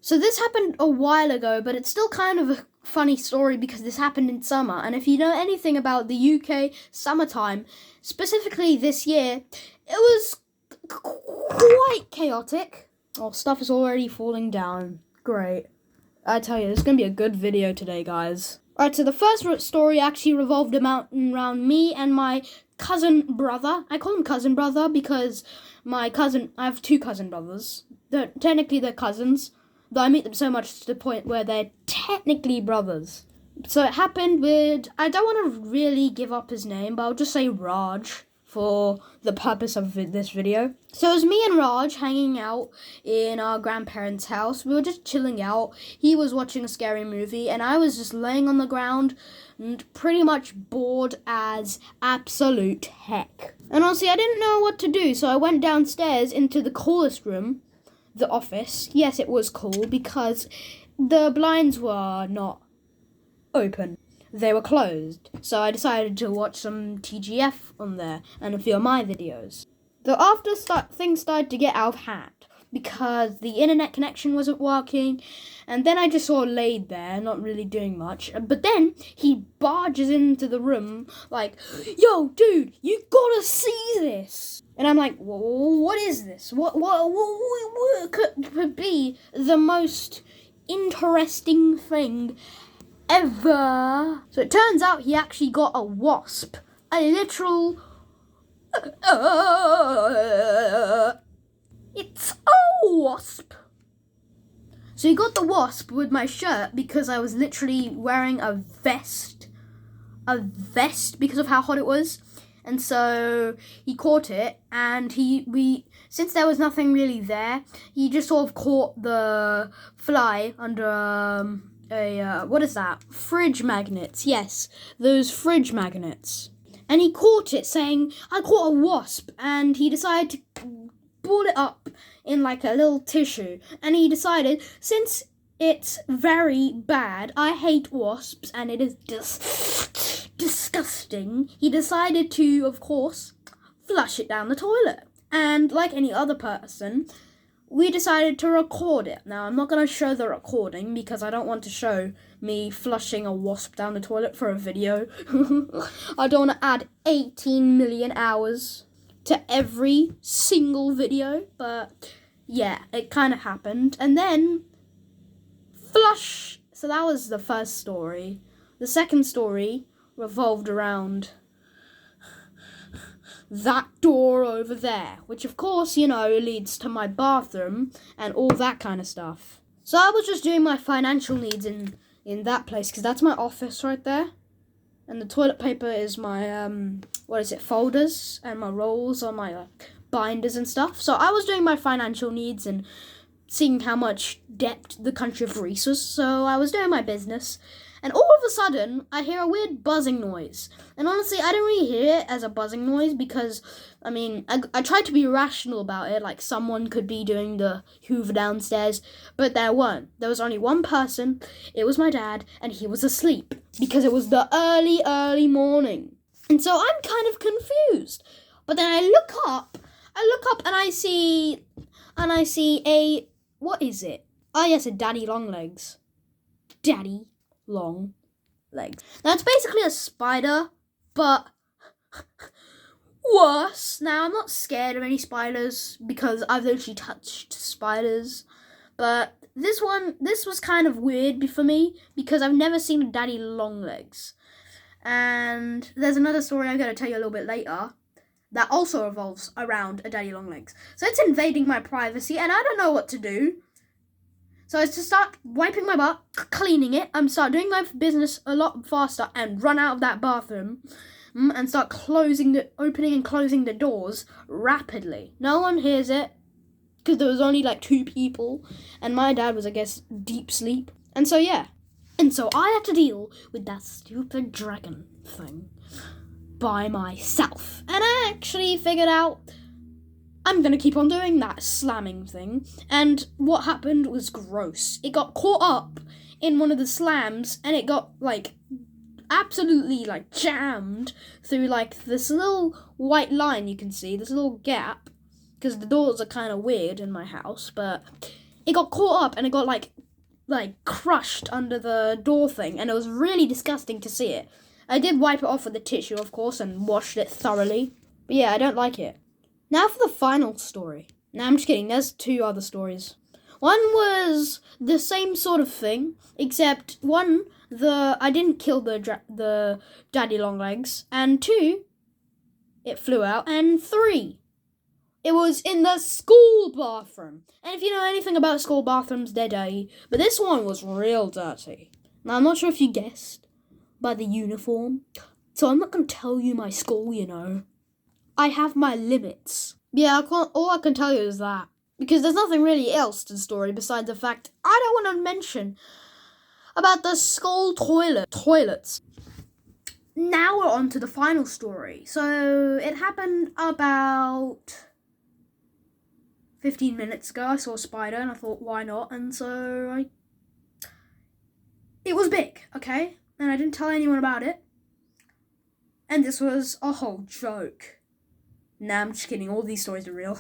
So this happened a while ago, but it's still kind of a funny story because this happened in summer. And if you know anything about the UK summertime, specifically this year, it was quite chaotic. Oh, stuff is already falling down. Great. I tell you, this is going to be a good video today, guys. Alright, so the first story actually revolved around me and my cousin brother. I call him cousin brother because I have two cousin brothers. Technically they're cousins, though I meet them so much to the point where they're technically brothers. So it happened with, I don't want to really give up his name, but I'll just say Raj for the purpose of this video. So it was me and Raj hanging out in our grandparents' house. We were just chilling out. He was watching a scary movie and I was just laying on the ground and pretty much bored as absolute heck. And honestly, I didn't know what to do, so I went downstairs into the coolest room, the office. Yes, it was cool because the blinds were not open. They were closed, so I decided to watch some TGF on there and a few of my videos. Though after things started to get out of hand because the internet connection wasn't working, and then I just sort of laid there, not really doing much. But then he barges into the room like, "Yo, dude, you gotta see this!" And I'm like, "What is this? What could be the most interesting thing ever?" So it turns out he actually got a wasp. A literal... it's a wasp. So he got the wasp with my shirt because I was literally wearing a vest because of how hot it was. And so he caught it, and since there was nothing really there, he just sort of caught the fly under what is that? Fridge magnets. Yes, those fridge magnets. And he caught it saying, "I caught a wasp," and he decided to ball it up in like a little tissue. And he decided, since it's very bad, I hate wasps and it is disgusting, he decided to, of course, flush it down the toilet. And like any other person, we decided to record it. Now, I'm not going to show the recording because I don't want to show me flushing a wasp down the toilet for a video. I don't want to add 18 million hours to every single video, but yeah, it kind of happened. And then, flush! So that was the first story. The second story revolved around that door over there, which of course, leads to my bathroom and all that kind of stuff. So I was just doing my financial needs in that place, because that's my office right there. And the toilet paper is my, folders, and my rolls are my binders and stuff. So I was doing my financial needs and seeing how much debt the country of Greece was. So I was doing my business. And all of a sudden, I hear a weird buzzing noise. And honestly, I didn't really hear it as a buzzing noise because, I tried to be rational about it, like someone could be doing the hoover downstairs, but there weren't. There was only one person, it was my dad, and he was asleep because it was the early morning. And so I'm kind of confused. But then I look up and I see a, what is it? Oh yes, a daddy long legs. Daddy long legs. Now it's basically a spider, but worse. Now I'm not scared of any spiders because I've literally touched spiders, but this was kind of weird for me because I've never seen a daddy long legs. And there's another story I'm going to tell you a little bit later that also revolves around a daddy long legs. So it's invading my privacy and I don't know what to do. So I just start wiping my butt, cleaning it, start doing my business a lot faster and run out of that bathroom and start opening and closing the doors rapidly. No one hears it because there was only like 2 people and my dad was, I guess, deep sleep. And so, yeah. And so I had to deal with that stupid dragon thing by myself. And I actually figured out I'm going to keep on doing that slamming thing. And what happened was gross. It got caught up in one of the slams and it got, absolutely, jammed through, this little white line you can see, this little gap, because the doors are kind of weird in my house, but it got caught up and it got like crushed under the door thing, and it was really disgusting to see it. I did wipe it off with a tissue, of course, and washed it thoroughly. But yeah, I don't like it. Now for the final story. No, I'm just kidding. There's 2 other stories. One was the same sort of thing, except one, I didn't kill the daddy long legs, and 2, it flew out, and 3, it was in the school bathroom. And if you know anything about school bathrooms, they're dirty. But this one was real dirty. Now, I'm not sure if you guessed by the uniform. So I'm not going to tell you my school, you know. I have my limits. Yeah, all I can tell you is that. Because there's nothing really else to the story besides the fact I don't want to mention about the school toilets. Now we're on to the final story. So it happened about 15 minutes ago. I saw a spider and I thought, why not? And so it was big, okay? And I didn't tell anyone about it. And this was a whole joke. Nah, I'm just kidding. All these stories are real.